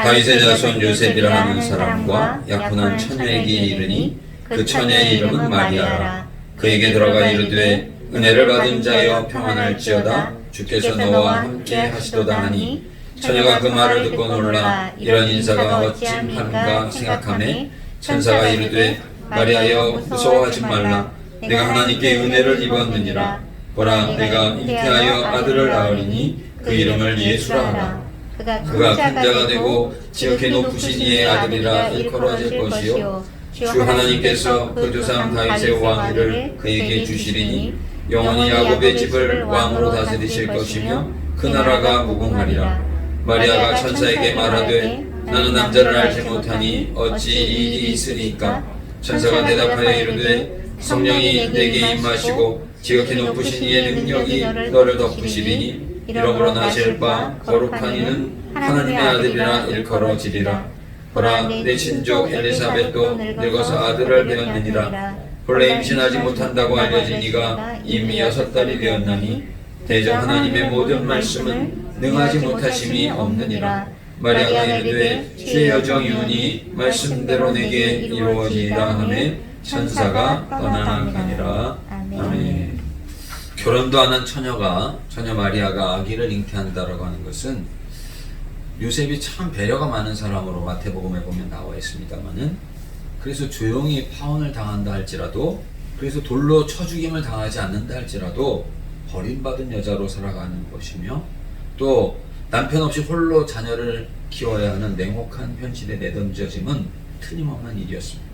다윗의 자손 요셉이라 하는 사람과 약혼한 처녀에게 이르니 그 처녀의 이름은 마리아라. 그에게 들어가 이르되 은혜를 받은 자여 평안할지어다. 주께서 너와 함께 하시도다 하니 처녀가 그 말을 듣고 놀라 이런 인사가 어찌하는가 생각하매 천사가 이르되 마리아여 무서워하지 말라. 내가 하나님께 은혜를 입었느니라. 보라 내가 잉태하여 아들을 낳으리니 그 이름을 예수라 하라. 그가 큰 자가 되고 지극히 높으신 이의 아들이라 일컬어질 것이요 주 하나님께서 그 조상 다윗의 왕위를 그에게 주시리니 영원히 야곱의 집을 왕으로 다스리실 것이며 그 나라가 무궁하리라. 마리아가 천사에게 말하되 나는 남자를 알지 못하니 어찌 이 일이 있으리까. 천사가 대답하여 이르되 성령이 내게 임하시고 지극히 높으신 이의 능력이 너를 덮으시리니 이러므로 나실 바 거룩한 이는 하나님의 아들이라 일컬어지리라. 보라 내 친족 엘리사벳도 늙어서 아들을 배었느니라. 본래 임신하지 못한다고 알려진 이가 이미 6달이 되었나니 대저 하나님의 모든 말씀은 능하지 못하심이 없느니라. 마리아가 이르되 주의 여정이오니 말씀대로 내게 이루어지리라 하며 천사가 떠나가니라. 아멘. 결혼도 안 한 처녀 마리아가 아기를 잉태한다라고 하는 것은 요셉이 참 배려가 많은 사람으로 마태복음에 보면 나와 있습니다만은, 그래서 조용히 파혼을 당한다 할지라도, 그래서 돌로 쳐 죽임을 당하지 않는다 할지라도 버림받은 여자로 살아가는 것이며, 또 남편 없이 홀로 자녀를 키워야 하는 냉혹한 현실에 내던져짐은 틀림없는 일이었습니다.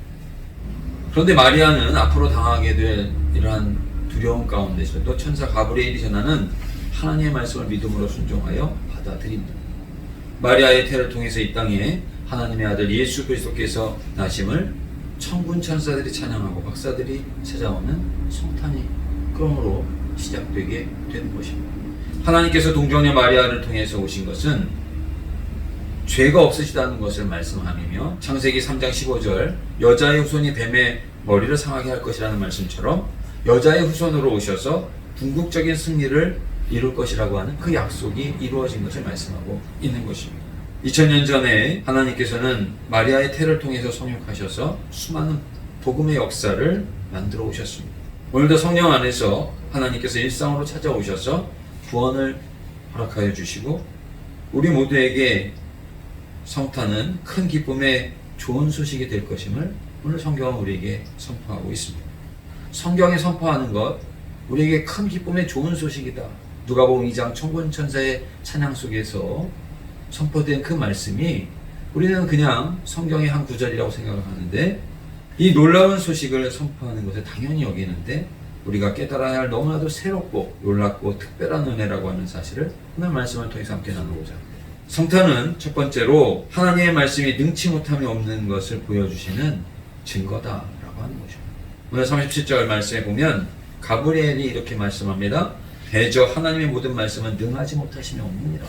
그런데 마리아는 앞으로 당하게 될 이러한 두려움 가운데서도 천사 가브리엘이 전하는 하나님의 말씀을 믿음으로 순종하여 받아들입니다. 마리아의 태를 통해서 이 땅에 하나님의 아들 예수 그리스도께서 나심을 천군 천사들이 찬양하고 박사들이 찾아오는 성탄이 그러므로 시작되게 되는 것입니다. 하나님께서 동정녀 마리아를 통해서 오신 것은 죄가 없으시다는 것을 말씀함이며, 창세기 3장 15절 여자의 후손이 뱀의 머리를 상하게 할 것이라는 말씀처럼 여자의 후손으로 오셔서 궁극적인 승리를 이룰 것이라고 하는 그 약속이 이루어진 것을 말씀하고 있는 것입니다. 2000년 전에 하나님께서는 마리아의 태를 통해서 성육하셔서 수많은 복음의 역사를 만들어 오셨습니다. 오늘도 성령 안에서 하나님께서 일상으로 찾아오셔서 구원을 허락하여 주시고 우리 모두에게 성탄은 큰 기쁨의 좋은 소식이 될 것임을 오늘 성경은 우리에게 선포하고 있습니다. 성경에 선포하는 것, 우리에게 큰 기쁨의 좋은 소식이다. 누가복음 2장 천군 천사의 찬양 속에서 선포된 그 말씀이 우리는 그냥 성경의 한 구절이라고 생각을 하는데, 이 놀라운 소식을 선포하는 것을 당연히 여기는데 우리가 깨달아야 할 너무나도 새롭고 놀랍고 특별한 은혜라고 하는 사실을 오늘 말씀을 통해서 함께 나누고자 합니다. 성탄은 첫 번째로 하나님의 말씀이 능치 못함이 없는 것을 보여주시는 증거다라고 하는 것입니다. 오늘 37절 말씀에 보면 가브리엘이 이렇게 말씀합니다. 대저 하나님의 모든 말씀은 능하지 못하심이 없느니라.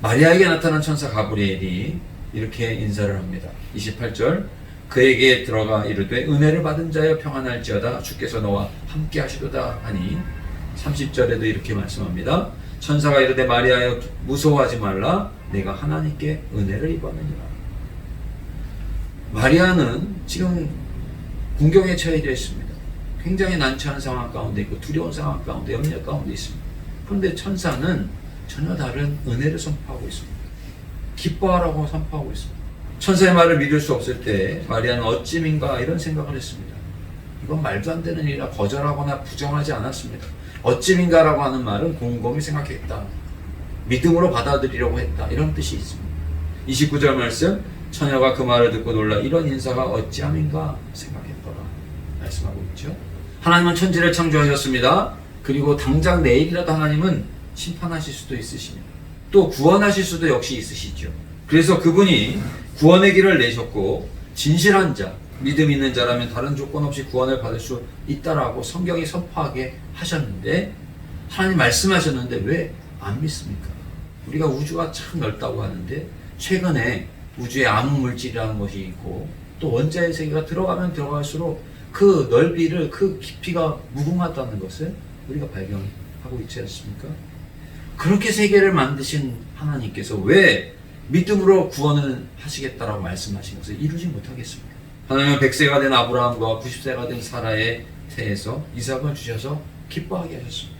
마리아에게 나타난 천사 가브리엘이 이렇게 인사를 합니다. 28절 그에게 들어가 이르되 은혜를 받은 자여 평안할지어다. 주께서 너와 함께 하시도다 하니, 30절에도 이렇게 말씀합니다. 천사가 이르되 마리아여 무서워하지 말라. 내가 하나님께 은혜를 입었느니라. 마리아는 지금 궁경에 처해져 있습니다. 굉장히 난처한 상황 가운데 있고 두려운 상황 가운데 염려 가운데 있습니다. 그런데 천사는 전혀 다른 은혜를 선포하고 있습니다. 기뻐하라고 선포하고 있습니다. 천사의 말을 믿을 수 없을 때 마리아는 어찌민가 이런 생각을 했습니다. 이건 말도 안 되는 일이라 거절하거나 부정하지 않았습니다. 어찌민가라고 하는 말은 곰곰이 생각했다. 믿음으로 받아들이려고 했다. 이런 뜻이 있습니다. 29절 말씀, 처녀가 그 말을 듣고 놀라 이런 인사가 어찌함인가 생각했더라 말씀하고 있죠. 하나님은 천지를 창조하셨습니다. 그리고 당장 내일이라도 하나님은 심판하실 수도 있으십니다. 또 구원하실 수도 역시 있으시죠. 그래서 그분이 구원의 길을 내셨고 진실한 자, 믿음 있는 자라면 다른 조건 없이 구원을 받을 수 있다라고 성경이 선포하게 하셨는데, 하나님 말씀하셨는데 왜 안 믿습니까? 우리가 우주가 참 넓다고 하는데 최근에 우주에 암흑물질이라는 것이 있고 또 원자의 세계가 들어가면 들어갈수록 그 넓이를, 그 깊이가 무궁하다는 것을 우리가 발견하고 있지 않습니까? 그렇게 세계를 만드신 하나님께서 왜 믿음으로 구원을 하시겠다라고 말씀하신 것을 이루지 못하겠습니까? 하나님은 100세가 된 아브라함과 90세가 된 사라의 태에서 이삭을 주셔서 기뻐하게 하셨습니다.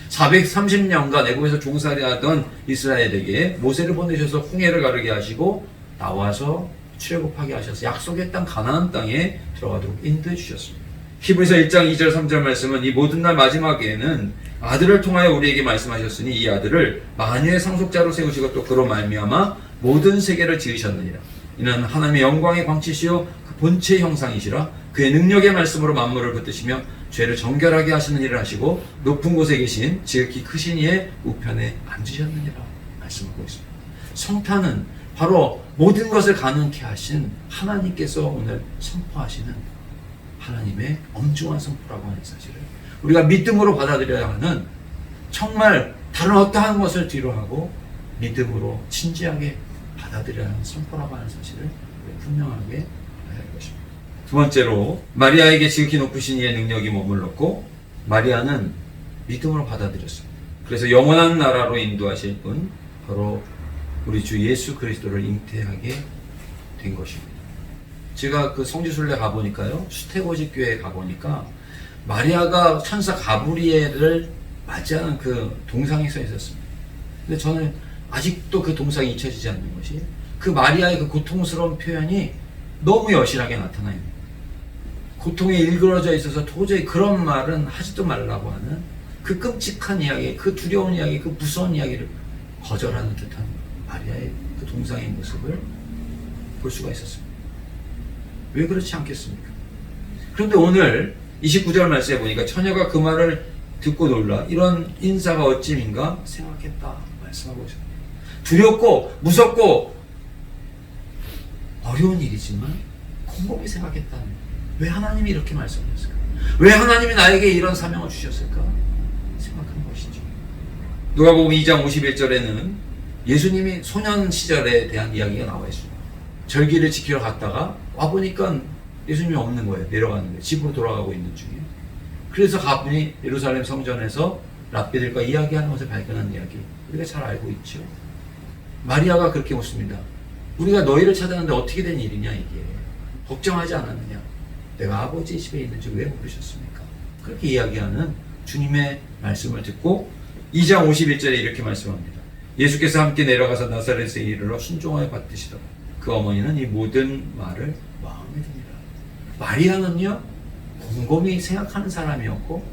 430년간 애굽에서 종살이하던 이스라엘에게 모세를 보내셔서 홍해를 가르게 하시고 나와서 출애굽하게 하셔서 약속의 땅 가나안 땅에 들어가도록 인도해 주셨습니다. 히브리서 1장 2절 3절 말씀은 이 모든 날 마지막에는 아들을 통하여 우리에게 말씀하셨으니 이 아들을 만유의 상속자로 세우시고 또 그로 말미암아 모든 세계를 지으셨느니라. 이는 하나님의 영광의 광채시요 그 본체의 형상이시라. 그의 능력의 말씀으로 만물을 붙드시며 죄를 정결하게 하시는 일을 하시고 높은 곳에 계신 지극히 크신 이의 우편에 앉으셨느니라 말씀하고 있습니다. 성탄은 바로 모든 것을 가능케 하신 하나님께서 오늘 선포하시는 하나님의 엄중한 선포라고 하는 사실을 우리가 믿음으로 받아들여야 하는, 정말 다른 어떠한 것을 뒤로 하고 믿음으로 진지하게 받아들여야 하는 선포라고 하는 사실을 분명하게 해야 할 것입니다. 두 번째로, 마리아에게 지극히 높으신 이의 능력이 머물렀고 마리아는 믿음으로 받아들였습니다. 그래서 영원한 나라로 인도하실 분, 바로 우리 주 예수 그리스도를 잉태하게 된 것입니다. 제가 그 성지순례 가보니까요, 수태고직 교회에 가보니까 마리아가 천사 가브리엘을 맞이하는 그 동상이 서 있었습니다. 근데 저는 아직도 그 동상이 잊혀지지 않는 것이, 그 마리아의 그 고통스러운 표현이 너무 여실하게 나타나 있는, 고통에 일그러져 있어서 도저히 그런 말은 하지도 말라고 하는 그 끔찍한 이야기, 그 두려운 이야기, 그 무서운 이야기를 거절하는 듯한 마리아의 그 동상의 모습을 볼 수가 있었습니다. 왜 그렇지 않겠습니까? 그런데 오늘 29절 말씀에 보니까 처녀가 그 말을 듣고 놀라 이런 인사가 어찌민가 생각했다 말씀하고 있습니다. 두렵고 무섭고 어려운 일이지만 곰곰이 생각했다는, 왜 하나님이 이렇게 말씀하셨을까? 왜 하나님이 나에게 이런 사명을 주셨을까? 생각한 것이죠. 누가복음 2장 51절에는 예수님이 소년 시절에 대한 이야기가 나와 있습니다. 절기를 지키러 갔다가 와보니까 예수님이 없는 거예요. 내려가는 거예요. 집으로 돌아가고 있는 중에. 그래서 가보니 예루살렘 성전에서 랍비들과 이야기하는 것을 발견한 이야기, 우리가 잘 알고 있죠. 마리아가 그렇게 묻습니다. 우리가 너희를 찾았는데 어떻게 된 일이냐 이게. 걱정하지 않았느냐. 내가 아버지 집에 있는지 왜 모르셨습니까? 그렇게 이야기하는 주님의 말씀을 듣고 2장 51절에 이렇게 말씀합니다. 예수께서 함께 내려가서 나사렛에 이르러 순종하여 받으시더라. 그 어머니는 이 모든 말을 마음에 듭니다. 마리아는요, 곰곰이 생각하는 사람이었고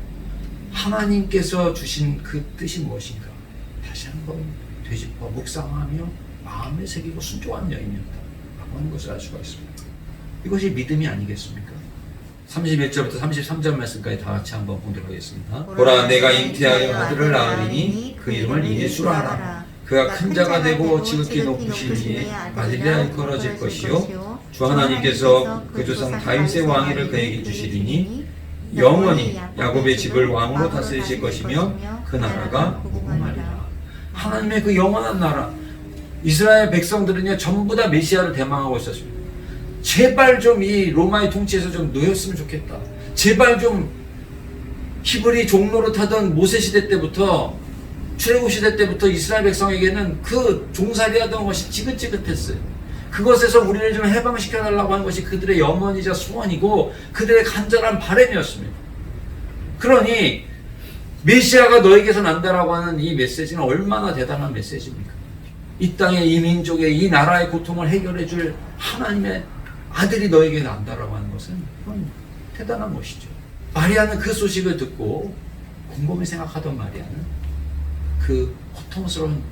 하나님께서 주신 그 뜻이 무엇인가 다시 한번 되짚어 묵상하며 마음에 새기고 순종한 여인이었다 라고 하는 것을 알 수가 있습니다. 이것이 믿음이 아니겠습니까? 31절부터 33절 말씀까지 다 같이 한번 보도록 하겠습니다. 보라, 내가 잉태하여 아들을 낳으리니 그 이름을 예수라 하라. 그가 큰 자가 되고 지극히 높으신 이에 갈릴리아에 걸어질 것이요 주 하나님께서 그 조상 다윗의 왕위를 그에게 주시리니 영원히 야곱의 집을 왕으로 다스리실 것이며 그 나라가 무궁하리라. 하나님의 그 영원한 나라, 이스라엘 백성들은요 전부 다 메시아를 대망하고 있었습니다. 제발 좀 이 로마의 통치에서 좀 놓였으면 좋겠다. 제발 좀 히브리 종로로 타던 모세 시대 때부터, 출애굽 시대 때부터 이스라엘 백성에게는 그 종살이하던 것이 지긋지긋했어요. 그것에서 우리를 좀 해방시켜달라고 하는 것이 그들의 염원이자 소원이고 그들의 간절한 바람이었습니다. 그러니 메시아가 너에게서 난다라고 하는 이 메시지는 얼마나 대단한 메시지입니까? 이 땅의 이 민족의 이 나라의 고통을 해결해 줄 하나님의 아들이 너에게 난다라고 하는 것은 그건 대단한 것이죠. 마리아는 그 소식을 듣고 곰곰이 생각하던 마리아는 그 고통스러운,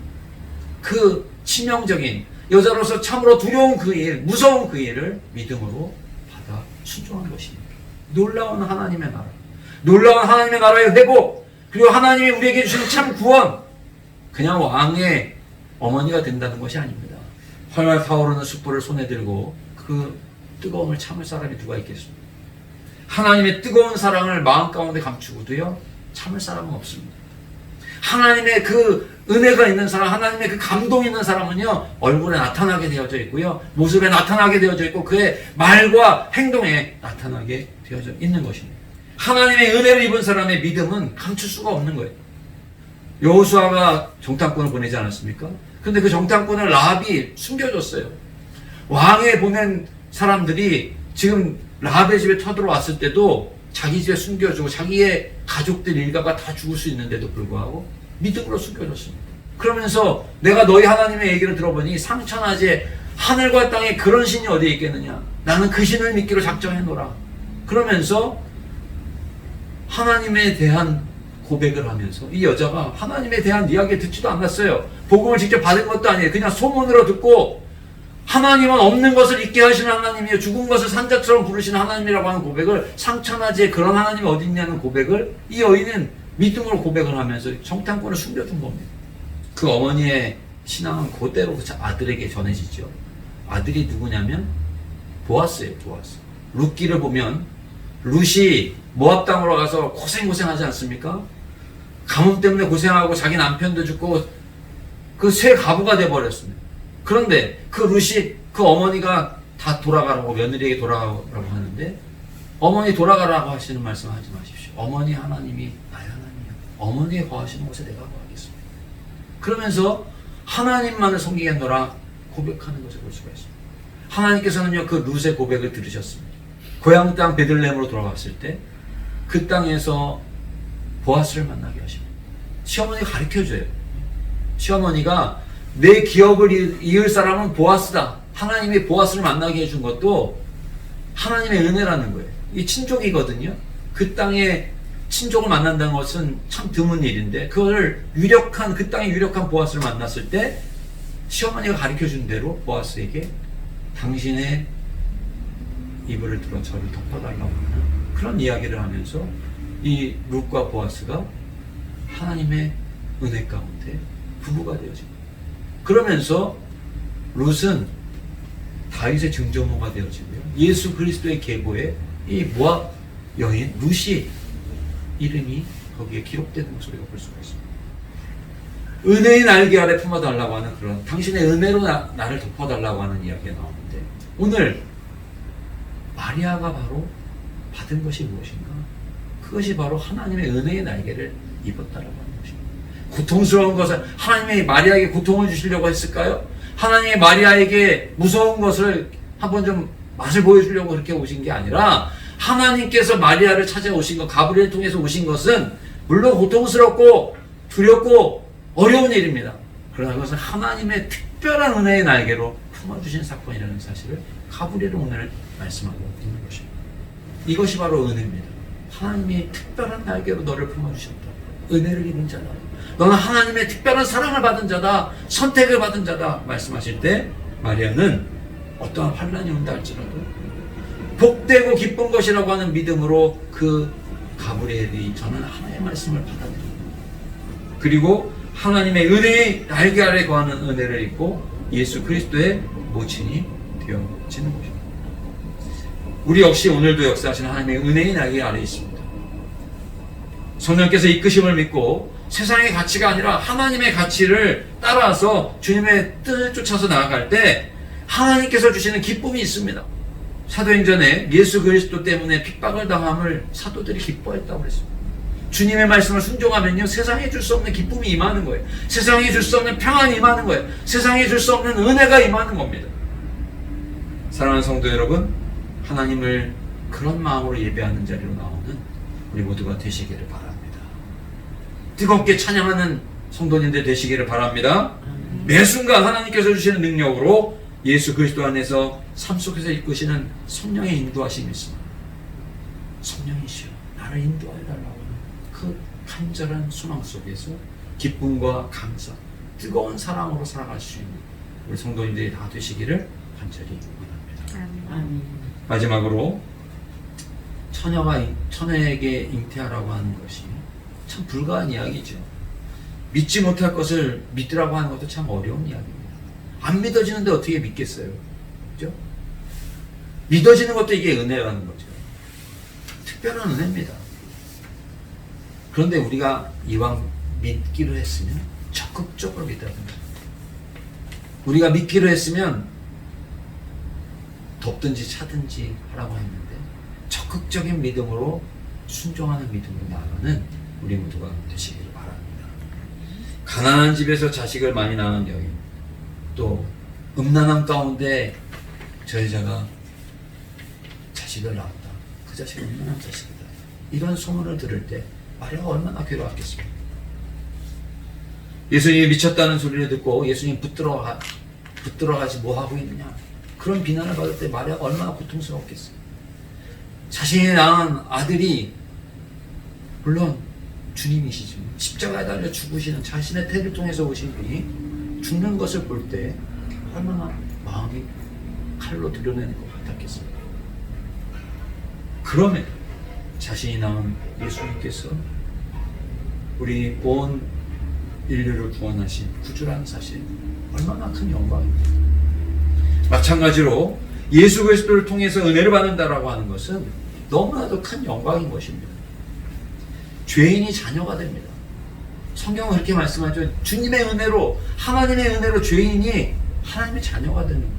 그 치명적인, 여자로서 참으로 두려운 그 일, 무서운 그 일을 믿음으로 받아 순종한 것입니다. 놀라운 하나님의 나라, 놀라운 하나님의 나라의 회복, 그리고 하나님이 우리에게 주신 참 구원, 그냥 왕의 어머니가 된다는 것이 아닙니다. 활활 타오르는 숯불을 손에 들고 그 뜨거움을 참을 사람이 누가 있겠습니까? 하나님의 뜨거운 사랑을 마음 가운데 감추고도요 참을 사람은 없습니다. 하나님의 그 은혜가 있는 사람, 하나님의 그 감동이 있는 사람은요 얼굴에 나타나게 되어져 있고요, 모습에 나타나게 되어져 있고 그의 말과 행동에 나타나게 되어져 있는 것입니다. 하나님의 은혜를 입은 사람의 믿음은 감출 수가 없는 거예요. 여호수아가 정탐꾼을 보내지 않았습니까? 근데 그 정탐꾼을 라합이 숨겨줬어요. 왕에 보낸 사람들이 지금 라합의 집에 쳐들어왔을 때도 자기 집에 숨겨주고 자기의 가족들 일가가 다 죽을 수 있는데도 불구하고 믿음으로 숨겨줬습니다. 그러면서 내가 너희 하나님의 얘기를 들어보니 상천하제 하늘과 땅에 그런 신이 어디에 있겠느냐. 나는 그 신을 믿기로 작정해놓으라. 그러면서 하나님에 대한 고백을 하면서 이 여자가 하나님에 대한 이야기를 듣지도 않았어요. 복음을 직접 받은 것도 아니에요. 그냥 소문으로 듣고 하나님은 없는 것을 있게 하시는 하나님이에요. 죽은 것을 산자처럼 부르시는 하나님이라고 하는 고백을, 상천하지에 그런 하나님이 어디 있냐는 고백을 이 여인은 믿음으로 고백을 하면서 정탐꾼을 숨겨둔 겁니다. 그 어머니의 신앙은 그대로 아들에게 전해지죠. 아들이 누구냐면 보아스예요. 보아스. 룻기를 보면 룻이 모압 땅으로 가서 고생하지 않습니까? 가뭄 때문에 고생하고 자기 남편도 죽고 그 새 가부가 돼버렸습니다. 그런데 그 룻이 그 어머니가 다 돌아가라고, 며느리에게 돌아가라고 하는데 어머니 돌아가라고 하시는 말씀 하지 마십시오. 어머니 하나님이 나의 하나님이요. 어머니의 거하시는 곳에 내가 거하겠습니다. 그러면서 하나님만을 섬기겠노라 고백하는 것을 볼 수가 있습니다. 하나님께서는요, 그 룻의 고백을 들으셨습니다. 고향 땅 베들레헴으로 돌아갔을 때 그 땅에서 보아스를 만나게 하십니다. 시어머니가 가르쳐줘요. 시어머니가 내 기업을 이을 사람은 보아스다. 하나님이 보아스를 만나게 해준 것도 하나님의 은혜라는 거예요. 이 친족이거든요. 그 땅에 친족을 만난다는 것은 참 드문 일인데 그걸 그 땅에 유력한 보아스를 만났을 때 시어머니가 가르쳐준 대로 보아스에게 당신의 이불을 들어 저를 덮어달라고 하는 그런 이야기를 하면서 이 룻과 보아스가 하나님의 은혜 가운데 부부가 되어집니다. 그러면서 룻은 다윗의 증조모가 되어지고요. 예수 그리스도의 계보에 이 모압 여인 룻이 이름이 거기에 기록되는 것을 우리가 볼 수가 있습니다. 은혜의 날개 아래 품어달라고 하는 그런 당신의 은혜로 나를 덮어달라고 하는 이야기가 나오는데 오늘 마리아가 바로 받은 것이 무엇인가? 그것이 바로 하나님의 은혜의 날개를 입었다라고 하는 것입니다. 고통스러운 것을 하나님이 마리아에게 고통을 주시려고 했을까요? 하나님이 마리아에게 무서운 것을 한번 좀 맛을 보여주려고 그렇게 오신 게 아니라 하나님께서 마리아를 찾아오신 것, 가브리엘을 통해서 오신 것은 물론 고통스럽고 두렵고 어려운 일입니다. 그러나 그것은 하나님의 특별한 은혜의 날개로 품어주신 사건이라는 사실을 가브리엘은 오늘 말씀하고 있는 것입니다. 이것이 바로 은혜입니다. 하나님이 특별한 날개로 너를 품어주셨다. 은혜를 입은 자다. 너는 하나님의 특별한 사랑을 받은 자다. 선택을 받은 자다. 말씀하실 때 마리아는 어떠한 환난이 온다 할지라도 복되고 기쁜 것이라고 하는 믿음으로 그 가브리엘이 저는 하나님의 말씀을 받아들입니다. 그리고 하나님의 은혜의 날개 아래 거하는 은혜를 입고 예수 그리스도의 모친이 되어지는 것입니다. 우리 역시 오늘도 역사하시는 하나님의 은혜의 날개 아래 있습니다. 성령께서 이끄심을 믿고 세상의 가치가 아니라 하나님의 가치를 따라서 주님의 뜻을 쫓아서 나아갈 때 하나님께서 주시는 기쁨이 있습니다. 사도행전에 예수 그리스도 때문에 핍박을 당함을 사도들이 기뻐했다고 그랬습니다. 주님의 말씀을 순종하면요 세상에 줄 수 없는 기쁨이 임하는 거예요. 세상에 줄 수 없는 평안이 임하는 거예요. 세상에 줄 수 없는 은혜가 임하는 겁니다. 사랑하는 성도 여러분, 하나님을 그런 마음으로 예배하는 자리로 나오는 우리 모두가 되시기를 바랍니다. 뜨겁게 찬양하는 성도님들 되시기를 바랍니다. 매 순간 하나님께서 주시는 능력으로 예수 그리스도 안에서 삶 속에서 이끄시는 성령의 인도하심이 있습니다. 성령이시여 나를 인도하여 달라고 하는 그 간절한 소망 속에서 기쁨과 감사, 뜨거운 사랑으로 살아갈 수 있는 우리 성도님들이 다 되시기를 간절히 원합니다. 아멘. 마지막으로 처녀에게 잉태하라고 하는 것이 참 불가한 이야기죠. 믿지 못할 것을 믿으라고 하는 것도 참 어려운 이야기입니다. 안 믿어지는데 어떻게 믿겠어요? 그죠? 믿어지는 것도 이게 은혜라는 거죠. 특별한 은혜입니다. 그런데 우리가 이왕 믿기로 했으면 적극적으로 믿어야 됩니다. 우리가 믿기로 했으면 덥든지 차든지 하라고 했는데 적극적인 믿음으로 순종하는 믿음으로 나아가는 우리 모두가 되시기를 바랍니다. 가난한 집에서 자식을 많이 낳은 여인, 또 음란함 가운데 저 여자가 자식을 낳았다. 그 자식은 음란한 자식이다. 이런 소문을 들을 때 마리아가 얼마나 괴로웠겠습니까? 예수님이 미쳤다는 소리를 듣고 예수님 붙들어가지 뭐하고 있느냐, 그런 비난을 받을 때 마리아가 얼마나 고통스러웠겠어요. 자신이 낳은 아들이 물론 주님이시지만 십자가에 달려 죽으시는 자신의 태를 통해서 오신 분이 죽는 것을 볼 때 얼마나 마음이 칼로 드러내는 것 같았겠습니까? 그럼에도 자신이 낳은 예수님께서 우리 온 인류를 구원하신 구주라는 사실, 얼마나 큰 영광입니다. 마찬가지로 예수 그리스도를 통해서 은혜를 받는다라고 하는 것은 너무나도 큰 영광인 것입니다. 죄인이 자녀가 됩니다. 성경은 그렇게 말씀하죠. 주님의 은혜로, 하나님의 은혜로 죄인이 하나님의 자녀가 되는 거예요.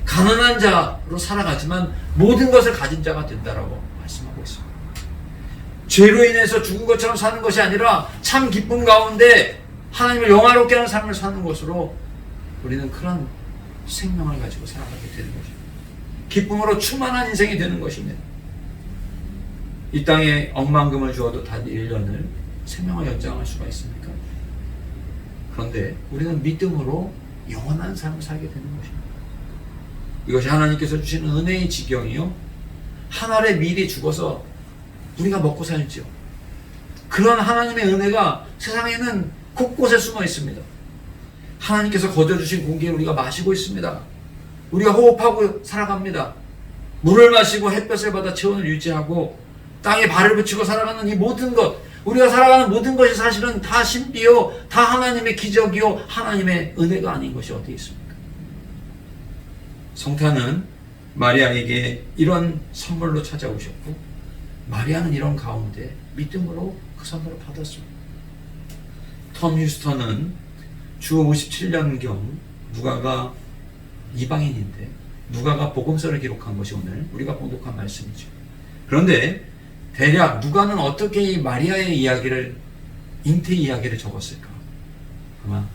가난한 자로 살아가지만 모든 것을 가진 자가 된다라고 말씀하고 있습니다. 죄로 인해서 죽은 것처럼 사는 것이 아니라 참 기쁨 가운데 하나님을 영화롭게 하는 삶을 사는 것으로 우리는 그런 생명을 가지고 살아가게 되는 것입니다. 기쁨으로 충만한 인생이 되는 것입니다. 이 땅에 억만금을 주어도 단 1년을 생명을 연장할 수가 있습니까? 그런데 우리는 믿음으로 영원한 삶을 살게 되는 것입니다. 이것이 하나님께서 주시는 은혜의 지경이요, 한 알에 밀이 죽어서 우리가 먹고 살지요. 그런 하나님의 은혜가 세상에는 곳곳에 숨어 있습니다. 하나님께서 거저주신 공기를 우리가 마시고 있습니다. 우리가 호흡하고 살아갑니다. 물을 마시고 햇볕을 받아 체온을 유지하고 땅에 발을 붙이고 살아가는 이 모든 것, 우리가 살아가는 모든 것이 사실은 다 신비요, 다 하나님의 기적이요, 하나님의 은혜가 아닌 것이 어디 있습니까? 성탄은 마리아에게 이런 선물로 찾아오셨고, 마리아는 이런 가운데 믿음으로 그 선물을 받았습니다. 톰 휴스턴은 주 57년경 누가가 이방인인데 누가가 복음서를 기록한 것이 오늘 우리가 봉독한 말씀이죠. 그런데 대략 누가는 어떻게 이 마리아의 이야기를, 잉태 이야기를 적었을까? 아마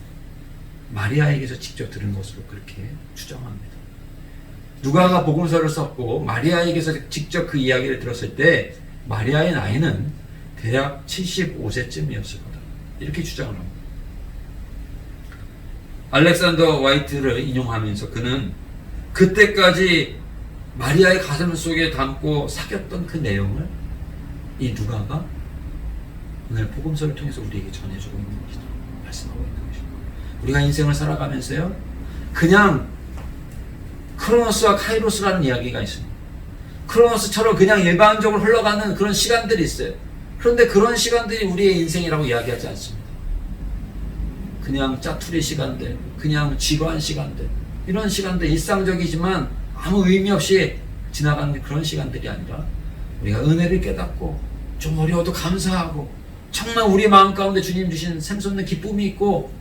마리아에게서 직접 들은 것으로 그렇게 추정합니다. 누가가 복음서를 썼고 마리아에게서 직접 그 이야기를 들었을 때 마리아의 나이는 대략 75세쯤이었을 거다, 이렇게 주장을 합니다. 알렉산더 와이트를 인용하면서 그는 그때까지 마리아의 가슴 속에 담고 사귀었던 그 내용을 이 누가가 오늘 복음서를 통해서 우리에게 전해주고 있는 것이다, 말씀하고 있는 것입니다. 우리가 인생을 살아가면서요, 그냥 크로노스와 카이로스라는 이야기가 있습니다. 크로노스처럼 그냥 일반적으로 흘러가는 그런 시간들이 있어요. 그런데 그런 시간들이 우리의 인생이라고 이야기하지 않습니다. 그냥 짜투리 시간들, 그냥 지루한 시간들, 이런 시간들, 일상적이지만 아무 의미 없이 지나가는 그런 시간들이 아니라 우리가 은혜를 깨닫고 좀 어려워도 감사하고 정말 우리 마음 가운데 주님 주신 샘솟는 기쁨이 있고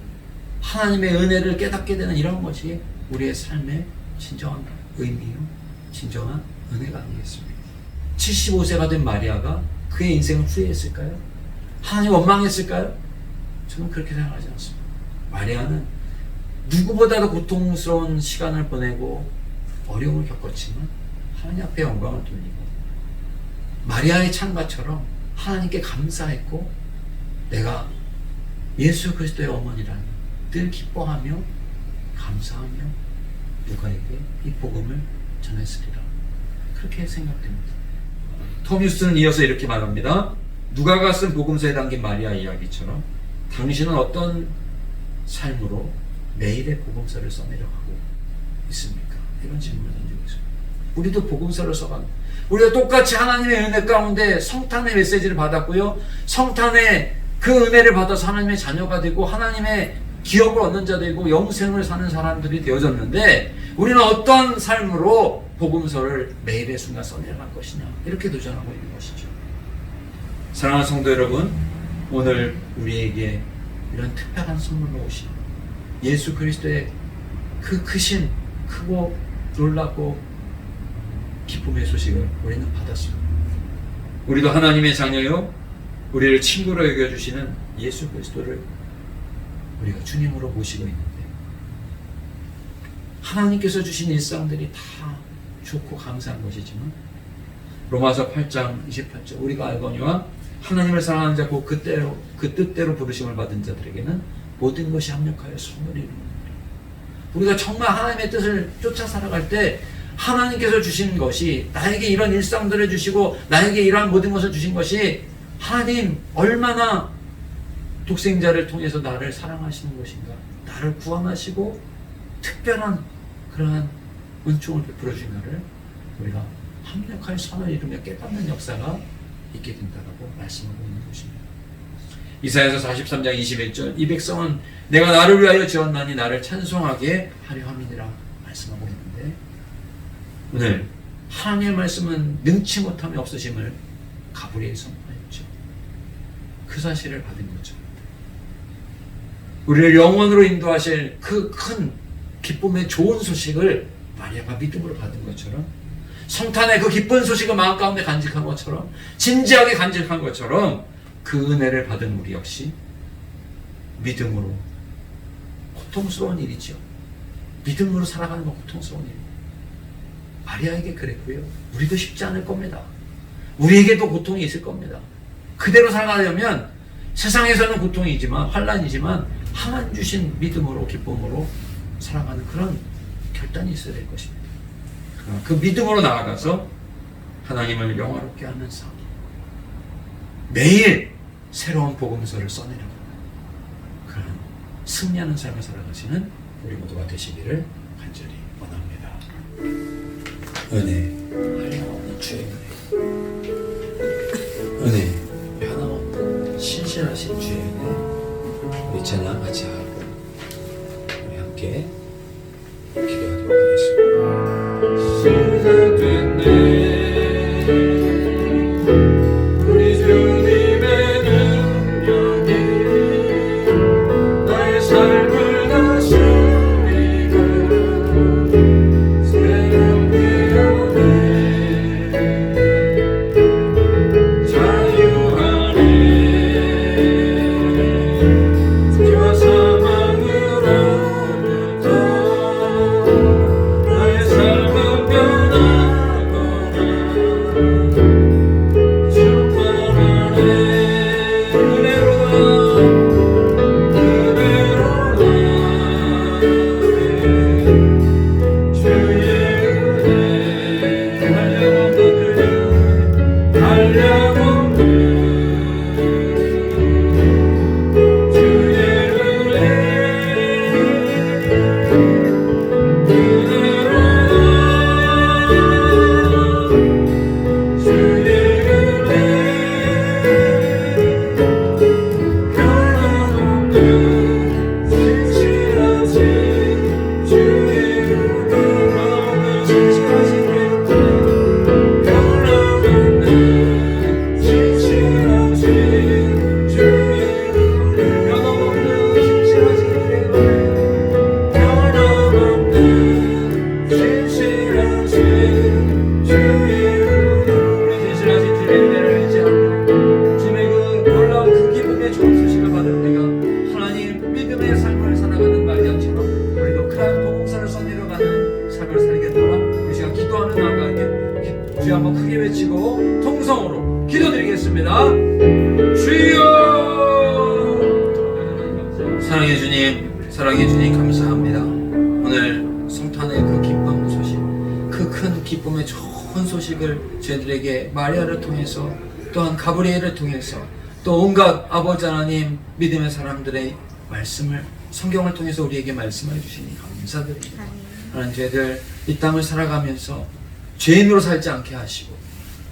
하나님의 은혜를 깨닫게 되는 이런 것이 우리의 삶의 진정한 의미요, 진정한 은혜가 아니겠습니까? 75세가 된 마리아가 그의 인생을 후회했을까요? 하나님 원망했을까요? 저는 그렇게 생각하지 않습니다. 마리아는 누구보다도 고통스러운 시간을 보내고 어려움을 겪었지만 하나님 앞에 영광을 돌리고 마리아의 창가처럼 하나님께 감사했고, 내가 예수 그리스도의 어머니라니 늘 기뻐하며 감사하며 누가에게 이 복음을 전했으리라, 그렇게 생각됩니다. 톰 휴스턴은 이어서 이렇게 말합니다. 누가가 쓴 복음서에 담긴 마리아 이야기처럼 당신은 어떤 삶으로 매일의 복음서를 써내려가고 있습니까? 이런 질문을 던지고 있습니다. 우리도 복음서를 써갑니다. 우리가 똑같이 하나님의 은혜 가운데 성탄의 메시지를 받았고요, 성탄의 그 은혜를 받아서 하나님의 자녀가 되고 하나님의 기업을 얻는 자 되고 영생을 사는 사람들이 되어졌는데, 우리는 어떤 삶으로 복음서를 매일의 순간 써내려갈 것이냐, 이렇게 도전하고 있는 것이죠. 사랑하는 성도 여러분, 오늘 우리에게 이런 특별한 선물로 오신 예수 그리스도의 그 크신, 크고 놀랍고 기쁨의 소식을 우리는 받았습니다. 우리도 하나님의 자녀요, 우리를 친구로 여겨주시는 예수 그리스도를 우리가 주님으로 모시고 있는데, 하나님께서 주신 일상들이 다 좋고 감사한 것이지만 로마서 8장 28절 우리가 알거니와 하나님을 사랑하는 자고 그 뜻대로 부르심을 받은 자들에게는 모든 것이 합력하여 선을 이루는 우리가 정말 하나님의 뜻을 쫓아 살아갈 때 하나님께서 주신 것이 나에게 이런 일상들을 주시고 나에게 이러한 모든 것을 주신 것이 하나님 얼마나 독생자를 통해서 나를 사랑하시는 것인가 나를 구원하시고 특별한 그러한 은총을 베풀어 주시나를 우리가 합력할 선을 이루며 깨닫는 역사가 있게 된다고 말씀하고 있는 것입니다. 이사야서 43장 21절 이 백성은 내가 나를 위하여 지었나니 나를 찬송하게 하려 함이니라 말씀하고 있는데 오늘 하나님의 말씀은 능치 못함이 없으심을 가브리엘이 선포했죠. 그 사실을 받은 거죠. 우리를 영원으로 인도하실 그 큰 기쁨의 좋은 소식을 마리아가 믿음으로 받은 것처럼 성탄의 그 기쁜 소식을 마음 가운데 간직한 것처럼 진지하게 간직한 것처럼 그 은혜를 받은 우리 역시 믿음으로 고통스러운 일이죠. 믿음으로 살아가는 건 고통스러운 일이에요. 마리아에게 그랬고요. 우리도 쉽지 않을 겁니다. 우리에게도 고통이 있을 겁니다. 그대로 살아가려면 세상에서는 고통이지만 환난이지만 하나님 주신 믿음으로 기쁨으로 살아가는 그런 결단이 있어야 될 것입니다. 그 믿음으로 나아가서 하나님을 영화롭게 하는 삶 매일 새로운 복음서를 써내려가는 그런 승리하는 삶을 살아가시는 우리 모두가 되시기를 간절히 원합니다. 은혜, 하나님 주의 은혜, 변함없는 신실하신 주의 은혜 우리 찬양 같이 하고 우리 함께 기도하도록 하겠습니다. 시작됐네 우리 주님의 능력이 나의 삶을 다스리고 새롭게 하네 자유하네 죄와 사망으로부터 나의 삶은 변하거나 충만하네 은혜로라 주의 은혜 한량없는 주의 주여 한번 크게 외치고 통성으로 기도드리겠습니다. 주여! 사랑해 주님, 사랑해 주님 감사합니다. 오늘 성탄의 그 기쁜 소식, 그 큰 기쁨의 좋은 소식을 저희들에게 마리아를 통해서 또한 가브리엘을 통해서 또 온갖 아버지 하나님 믿음의 사람들의 말씀을 성경을 통해서 우리에게 말씀해 주시니 감사드립니다. 하나님 저희들 이 땅을 살아가면서 죄인으로 살지 않게 하시고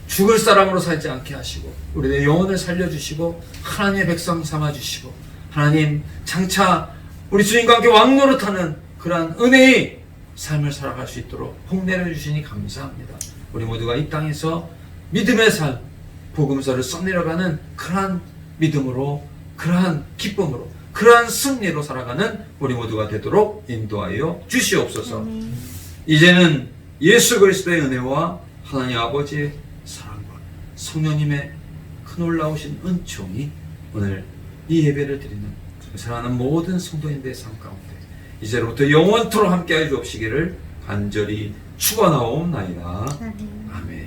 죽을 사람으로 살지 않게 하시고 우리의 영혼을 살려주시고 하나님의 백성 삼아주시고 하나님 장차 우리 주님과 함께 왕노릇하는 그러한 은혜의 삶을 살아갈 수 있도록 복내려 주시니 감사합니다. 우리 모두가 이 땅에서 믿음의 삶 복음서를 써내려가는 그러한 믿음으로 그러한 기쁨으로 그러한 승리로 살아가는 우리 모두가 되도록 인도하여 주시옵소서. 이제는 예수 그리스도의 은혜와 하나님 아버지의 사랑과 성령님의 큰 놀라우신 은총이 오늘 이 예배를 드리는 사랑하는 모든 성도인들의 삶 가운데 이제로부터 영원토록 함께하여 주옵시기를 간절히 축원하옵나이다. 아멘.